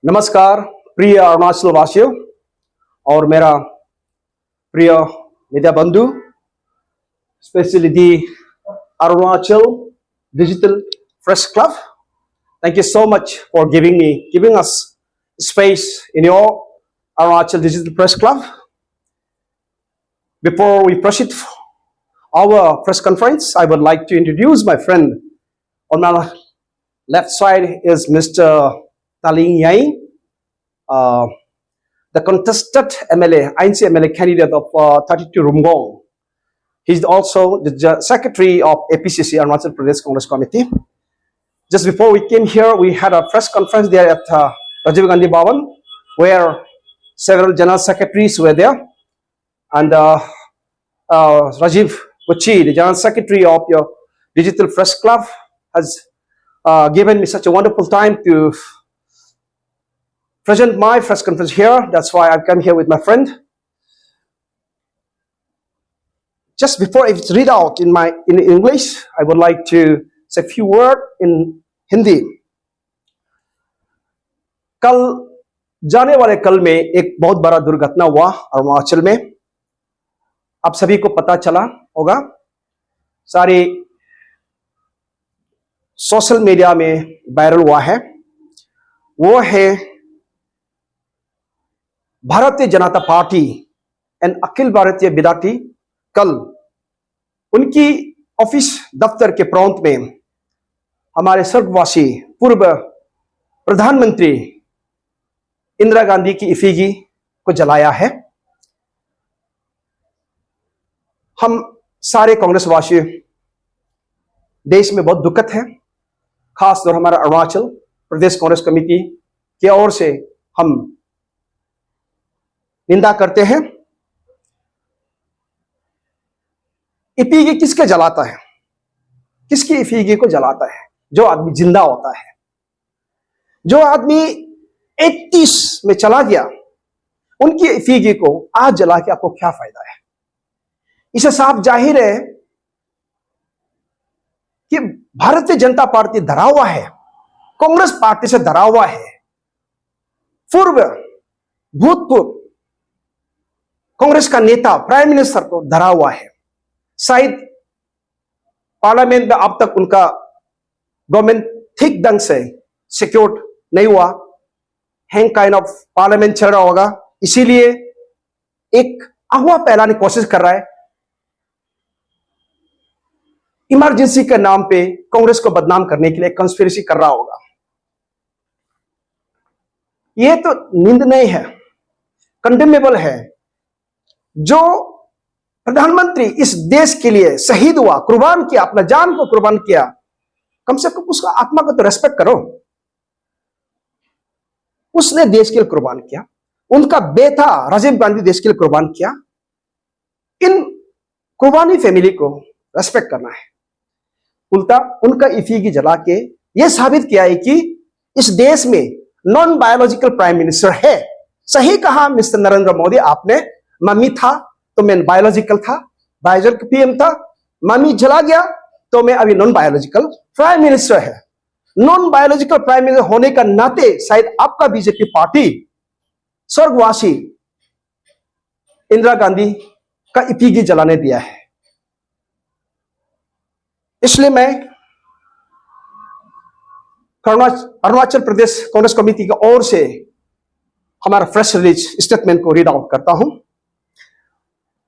नमस्कार प्रिय अरुणाचल वासियों और मेरा प्रिय मीडिया बंधु, specially the Arunachal Digital Press Club. Thank you so much for giving us space in your Arunachal Digital Press Club. Before we proceed our press conference, I would like to introduce my friend. On my left side is Mr. Taling Yai, the contested MLA, INC MLA candidate of 32 Rumgong. He's also the secretary of APCC, Arunachal Pradesh Congress Committee. Just before we came here, we had a press conference there at Rajiv Gandhi Bhavan, where several general secretaries were there. And Rajiv Kochi, the general secretary of your Digital Press Club, has given me such a wonderful time to present my press conference here. That's why I've come here with my friend. Just before I read out in English, I would like to say a few words in Hindi. कल जाने वाले कल में एक बहुत बड़ा दुर्घटना हुआ अरुणाचल में. आप सभी को पता चला होगा, सारे सोशल मीडिया में वायरल हुआ है. वो है भारतीय जनता पार्टी एंड अखिल भारतीय विद्यार्थी कल उनकी ऑफिस दफ्तर के प्रांत में हमारे स्वर्गवासी पूर्व प्रधानमंत्री इंदिरा गांधी की effigy को जलाया है. हम सारे कांग्रेसवासी देश में बहुत दुखद है. खासतौर हमारा अरुणाचल प्रदेश कांग्रेस कमेटी की ओर से हम निंदा करते हैं. effigy किसके जलाता है? किसकी effigy को जलाता है? जो आदमी जिंदा होता है. जो आदमी 31 में चला गया, उनकी effigy को आज जला के आपको क्या फायदा है? इसे साफ जाहिर है कि भारतीय जनता पार्टी धरा हुआ है, कांग्रेस पार्टी से धरा हुआ है. भूतपूर्व कांग्रेस का नेता प्राइम मिनिस्टर को धरा हुआ है. शायद पार्लियामेंट में अब तक उनका गवर्नमेंट ठीक ढंग से सिक्योर नहीं हुआ. हैंग काइंड ऑफ पार्लियामेंट चल रहा होगा, इसीलिए एक अफवाह फैलाने की कोशिश कर रहा है. इमरजेंसी के नाम पे कांग्रेस को बदनाम करने के लिए कंस्पिरेसी कर रहा होगा. यह तो निंदनीय है, कंडेमेबल है. जो प्रधानमंत्री इस देश के लिए शहीद हुआ, कुर्बान किया, अपना जान को कुर्बान किया, कम से कम उसका आत्मा को तो रेस्पेक्ट करो. उसने देश के लिए कुर्बान किया. उनका बेटा राजीव गांधी देश के लिए कुर्बान किया. इन कुर्बानी फैमिली को रेस्पेक्ट करना है. उल्टा उनका effigy जला के यह साबित किया है कि इस देश में नॉन बायोलॉजिकल प्राइम मिनिस्टर है. सही कहा मिस्टर नरेंद्र मोदी आपने. मम्मी था तो मैं बायोलॉजिकल था, बायोलॉजिकल पीएम था. मम्मी जला गया तो मैं अभी नॉन बायोलॉजिकल प्राइम मिनिस्टर है. नॉन बायोलॉजिकल प्राइम मिनिस्टर होने का नाते शायद आपका बीजेपी पार्टी स्वर्गवासी इंदिरा गांधी का effigy जलाने दिया है. इसलिए मैं अरुणाचल प्रदेश कांग्रेस कमेटी की ओर से हमारा प्रेस रिलीज स्टेटमेंट को रीड आउट करता हूं.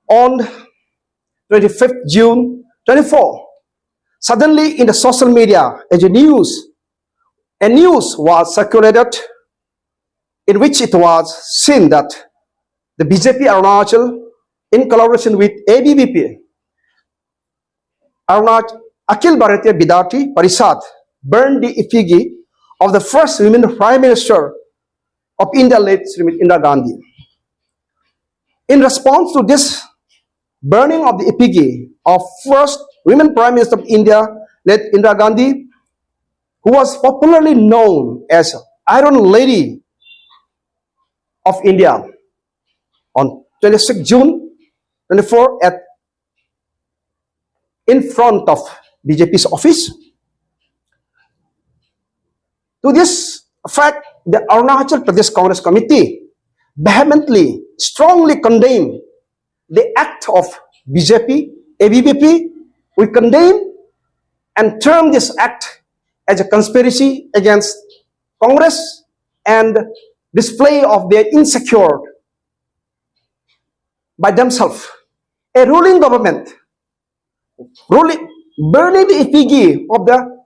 On 25th June 24, suddenly in the social media, a news was circulated in which it was seen that the BJP Arunachal, in collaboration with ABVP, Akhil Bhartiya Janta Party, burned the effigy of the first women Prime Minister of India, late Srimati Indira Gandhi. In response to this burning of the effigy of first women Prime Minister of India, late Indira Gandhi, who was popularly known as Iron Lady of India, on 26 June 24 in front of BJP's office. To this fact, the Arunachal Pradesh Congress Committee vehemently, strongly condemn the act of BJP, ABVP. We condemn and term this act as a conspiracy against Congress and display of their insecure by themselves. A ruling government burning the effigy of the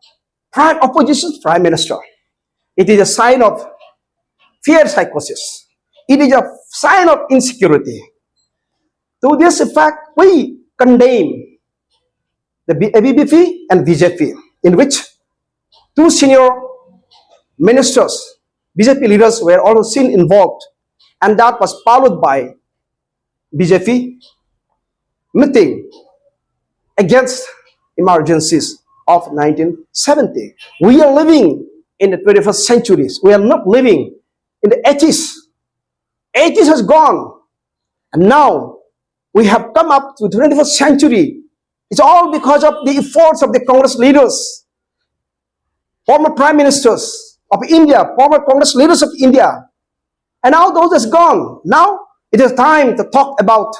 opposition prime minister. It is a sign of fear psychosis. It is a sign of insecurity. To this effect, we condemn the ABVP and BJP, in which two senior ministers, BJP leaders, were also seen involved, and that was followed by BJP meeting against emergencies of 1970. We are living in the 21st century. We are not living in the 80s. 80s has gone, and now we have come up to the 21st century. It's all because of the efforts of the Congress leaders, former prime ministers of India, former Congress leaders of India. And now those has gone. Now it is time to talk about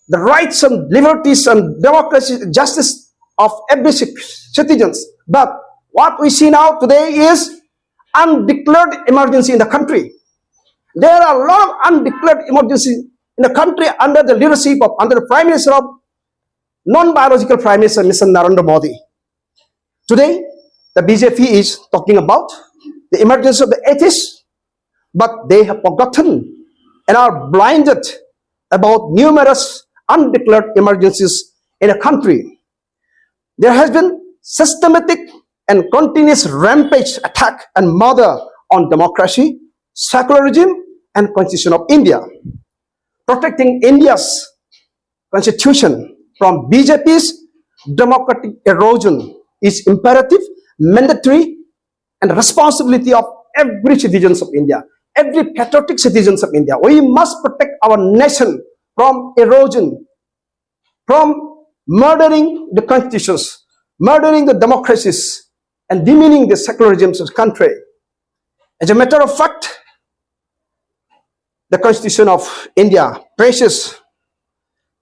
the rights and liberties and democracy, justice of every citizens. But what we see now today is undeclared emergency in the country. There are a lot of undeclared emergency in the country under the leadership of, under the Prime Minister of non-biological Prime Minister, Mr. Narendra Modi. Today, the BJP is talking about the emergency of the 80s, but they have forgotten and are blinded about numerous undeclared emergencies in the country. There has been systematic and continuous rampage attack and murder on democracy, secularism, and Constitution of India. Protecting India's constitution from BJP's democratic erosion is imperative, mandatory, and responsibility of every citizens of India, every patriotic citizens of India. We must protect our nation from erosion, from murdering the constitutions, murdering the democracies, and demeaning the secularism of the country. As a matter of fact, the Constitution of India faces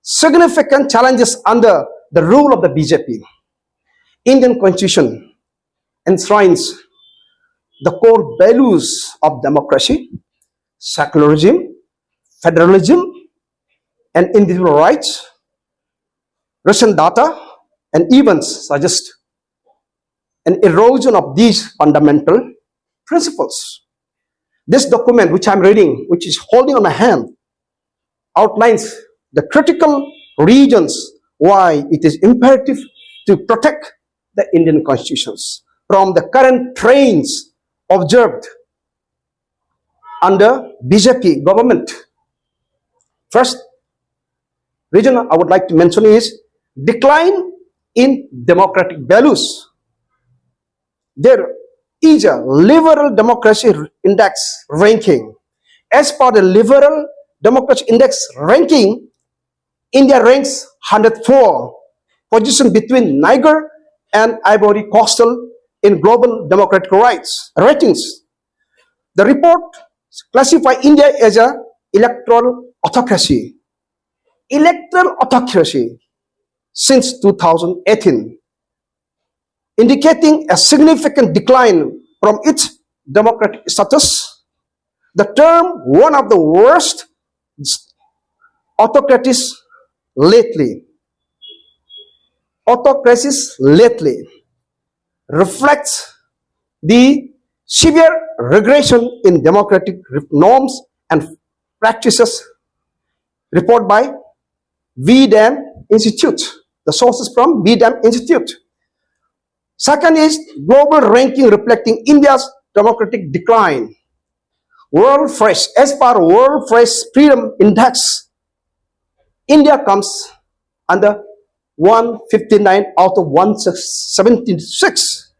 significant challenges under the rule of the BJP. Indian Constitution enshrines the core values of democracy, secularism, federalism, and individual rights. Recent data and events suggest an erosion of these fundamental principles. This document, which I'm reading, which is holding on my hand, outlines the critical reasons why it is imperative to protect the Indian constitutions from the current trends observed under BJP government. First reason I would like to mention is decline in democratic values. There is a liberal democracy index ranking. As per the liberal democracy index ranking, India ranks 104 position between Niger and Ivory Coastal in global democratic rights ratings. The report classifies India as an electoral autocracy. Electoral autocracy since 2018, indicating a significant decline from its democratic status. The term one of the worst autocracies lately reflects the severe regression in democratic norms and practices. Report by VDAM Institute. The sources from VDAM Institute. Second is global ranking reflecting India's democratic decline. World Press, as per World Press Freedom Index, India comes under 159 out of 176.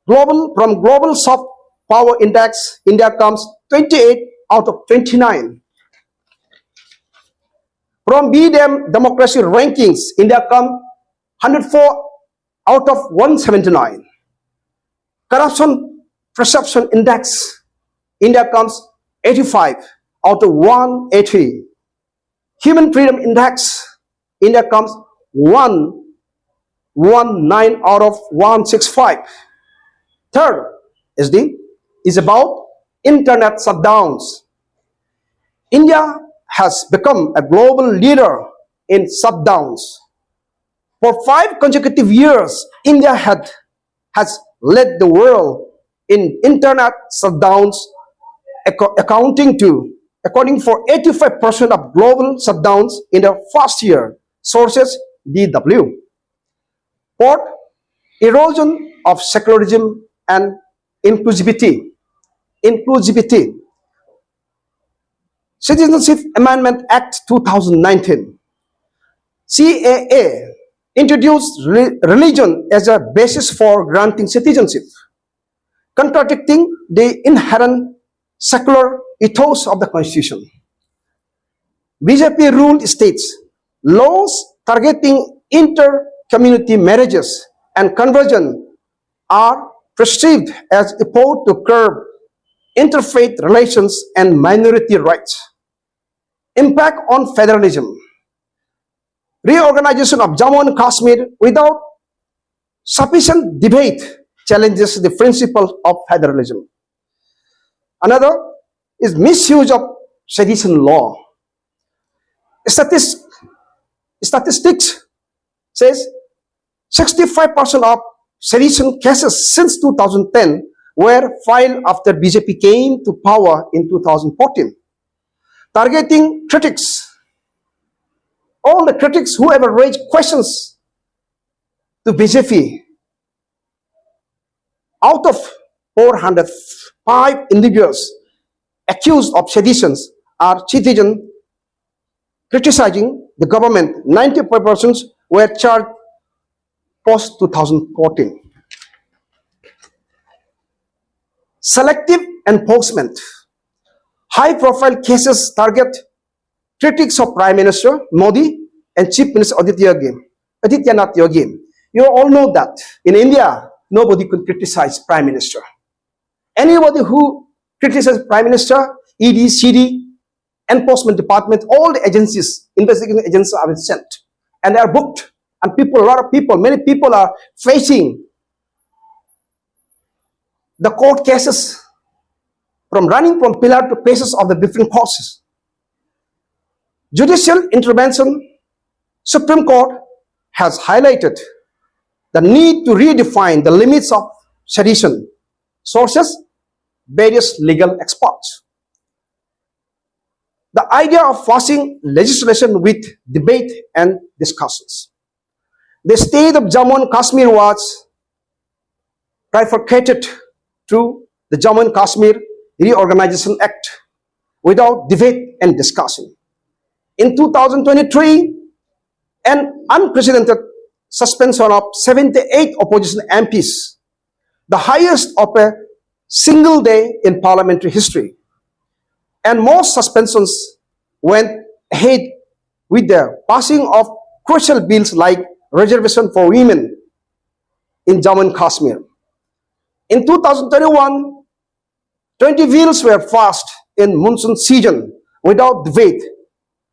From Global Soft Power Index, India comes 28 out of 29. From BDM Democracy Rankings, India comes 104 out of 179. Corruption Perception Index, India comes 85 out of 180. Human Freedom Index, India comes 119 out of 165. Third is about internet shutdowns. India has become a global leader in shutdowns. For 5 consecutive years, India has led the world in internet shutdowns, according for 85% of global shutdowns in the first year. Sources DW. Fourth, erosion of secularism and inclusivity. Citizenship Amendment Act 2019. CAA introduced religion as a basis for granting citizenship, contradicting the inherent secular ethos of the Constitution. BJP ruled states, laws targeting inter-community marriages and conversion are perceived as effort to curb interfaith relations and minority rights. Impact on federalism. Reorganization of Jammu and Kashmir without sufficient debate challenges the principle of federalism. Another is misuse of sedition law. Statistics says 65% of sedition cases since 2010 were filed after BJP came to power in 2014. Targeting critics. All the critics who ever raised questions to BJP, out of 405 individuals accused of seditions are citizens criticizing the government. 95% were charged post 2014. Selective enforcement. High-profile cases target critics of Prime Minister Modi and Chief Minister Adityanath Yogi. You all know that in India, nobody could criticize Prime Minister. Anybody who criticizes Prime Minister, ED, CD, Enforcement Department, all the agencies, investigating agencies are sent. And they are booked. And many people are facing the court cases running from pillar to paces of the different courts. Judicial intervention. Supreme Court has highlighted the need to redefine the limits of sedition. Sources, various legal experts. The idea of passing legislation with debate and discussions. The state of Jammu and Kashmir was bifurcated through the Jammu and Kashmir Reorganization Act without debate and discussion. In 2023, an unprecedented suspension of 78 opposition MPs, the highest of a single day in parliamentary history. And most suspensions went ahead with the passing of crucial bills like reservation for women in Jammu and Kashmir. In 2021, 20 bills were passed in monsoon season without debate.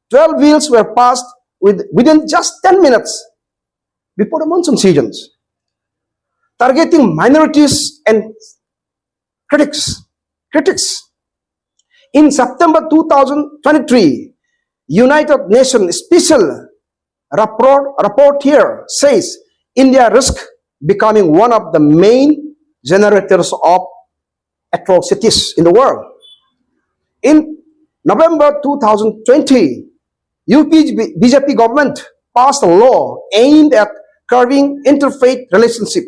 12 bills were passed within just 10 minutes before the monsoon seasons, targeting minorities and critics. In September 2023, United Nations Special Rapporteur says India risks becoming one of the main generators of atrocities in the world. In November 2020, BJP government passed a law aimed at curbing interfaith relationship.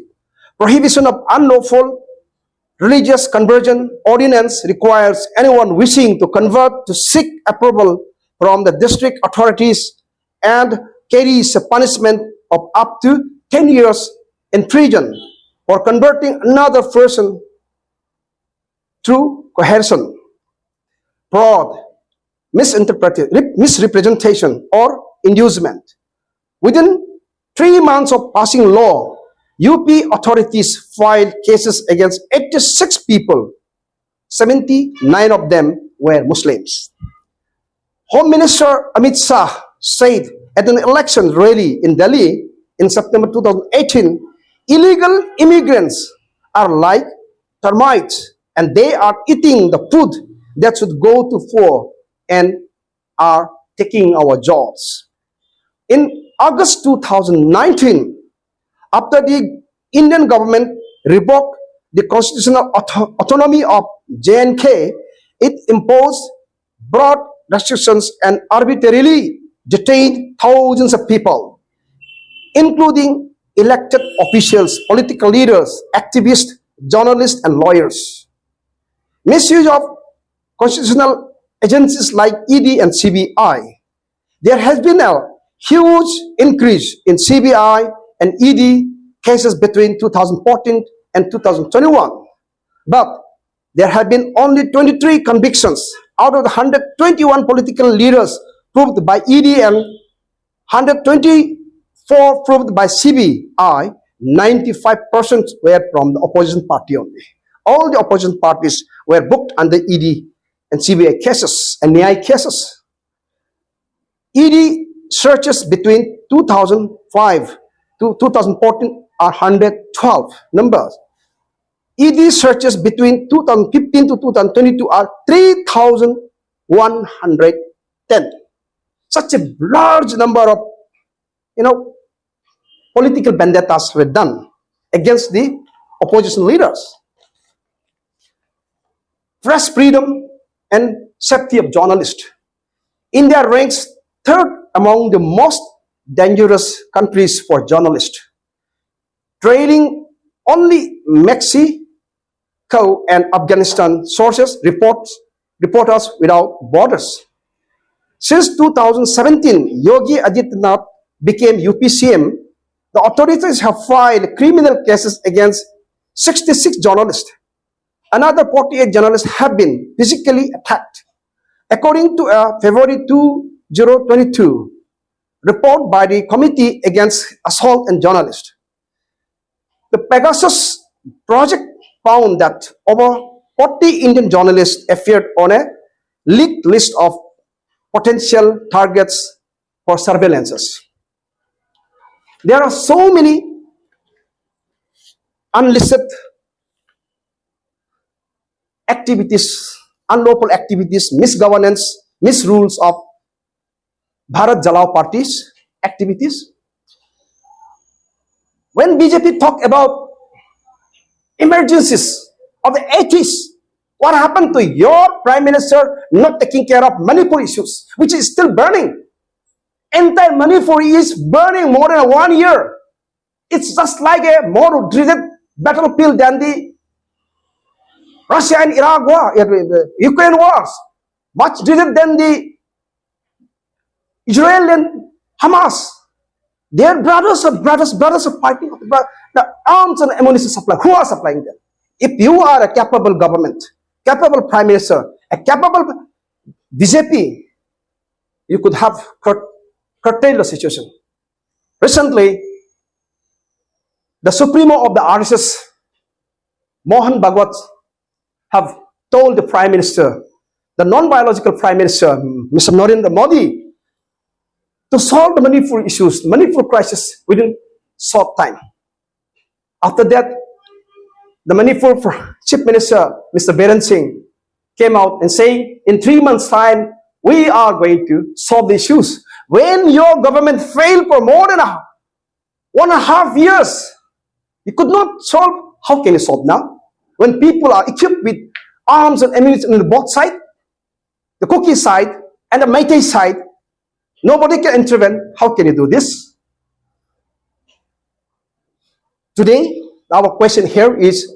Prohibition of unlawful religious conversion ordinance requires anyone wishing to convert to seek approval from the district authorities and carries a punishment of up to 10 years in prison for converting another person through coercion, fraud, misrepresentation, or inducement. Within 3 months of passing law, UP authorities filed cases against 86 people. 79 of them were Muslims. Home Minister Amit Shah said at an election rally in Delhi in September 2018, illegal immigrants are like termites and they are eating the food that should go to poor and are taking our jobs. In August 2019, after the Indian government revoked the constitutional autonomy of J&K, it imposed broad restrictions and arbitrarily detained thousands of people, including elected officials, political leaders, activists, journalists, and lawyers. Misuse of constitutional agencies like ED and CBI. There has been a huge increase in CBI and ED cases between 2014 and 2021. But there have been only 23 convictions out of the 121 political leaders proved by ED and 124 proved by CBI. 95% were from the opposition party only. All the opposition parties were booked under ED and CBI cases and NIA cases. ED searches between 2005 to 2014 are 112 numbers. ED searches between 2015 to 2022 are 3,110. Such a large number of, political vendettas were done against the opposition leaders. Press freedom and safety of journalists. India ranks third among the most dangerous countries for journalists, trailing only Mexico and Afghanistan. Sources Reporters Without Borders. Since 2017, Yogi Adityanath became UPCM. The authorities have filed criminal cases against 66 journalists. Another 48 journalists have been physically attacked. According to a February 2022 report by the Committee Against Assault on Journalists, the Pegasus project found that over 40 Indian journalists appeared on a leaked list of potential targets for surveillances. There are so many unlisted activities, unlawful activities, misgovernance, misrules of Bharat Jalao party's activities. When BJP talk about emergencies of the 80s, what happened to your Prime Minister not taking care of Manipur issues, which is still burning? Entire Manipur is burning more than 1 year. It's just like a more dreaded battlefield than the Russia and Iraq war, the Ukraine wars, much dreaded than the Israel and Hamas. Their brothers are fighting the arms and ammunition supply. Who are supplying them? If you are a capable government, capable Prime Minister, a capable BJP, you could have curtailed the situation. Recently, the Supremo of the RSS, Mohan Bhagwat, have told the Prime Minister, the non-biological Prime Minister, Mr. Narendra Modi, to solve the Manipur issues, Manipur crisis within short time. After that, the Manipur Chief Minister, Mr. Biren Singh, came out and saying, in 3 months' time, we are going to solve the issues. When your government failed for more than 1.5 years, you could not solve. How can you solve now? When people are equipped with arms and ammunition on the both sides, the Kuki side and the Meitei side, nobody can intervene. How can you do this? Today, our question here is,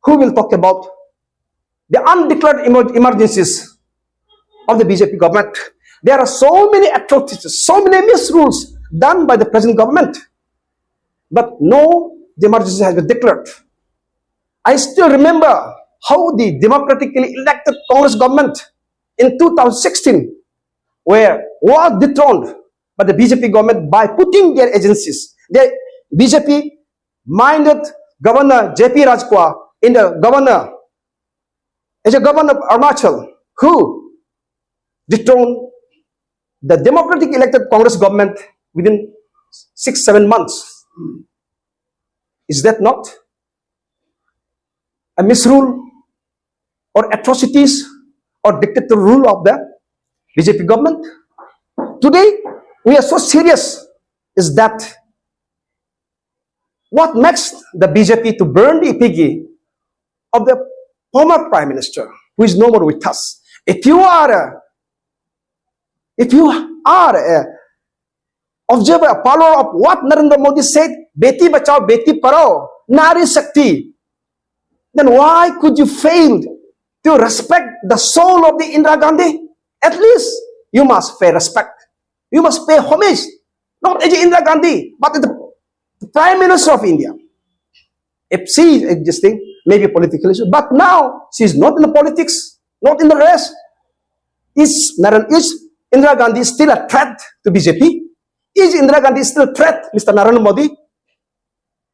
who will talk about the undeclared emergencies of the BJP government? There are so many atrocities, so many misrules done by the present government, but no, the emergency has been declared. I still remember how the democratically elected Congress government in 2016 was dethroned by the BJP government by putting their agencies, their BJP minded Governor J.P. Rajkwa in the governor, as a governor of Arunachal, who dethroned the democratic elected Congress government within 6-7 months. Is that not a misrule or atrocities or dictator rule of the BJP government? Today, we are so serious is that what makes the BJP to burn the effigy of the former Prime Minister, who is no more with us. If you are a observer, a follower of what Narendra Modi said, Beti Bachao, Beti Parao, Nari Shakti, then why could you fail to respect the soul of the Indira Gandhi? At least you must pay respect. You must pay homage, not as Indira Gandhi, but as the Prime Minister of India. If she is existing, maybe political issue, but now she is not in the politics, not in the race. Is Indira Gandhi still a threat to BJP? Is Indira Gandhi still a threat, Mr. Narendra Modi?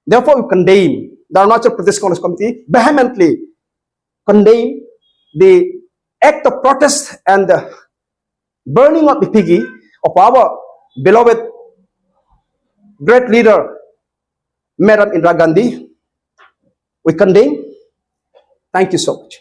Therefore, we condemn, the Arunachal Pradesh Congress Committee vehemently condemn the act of protest and the burning of the effigy of our beloved great leader, Madam Indira Gandhi. We condemn. Thank you so much.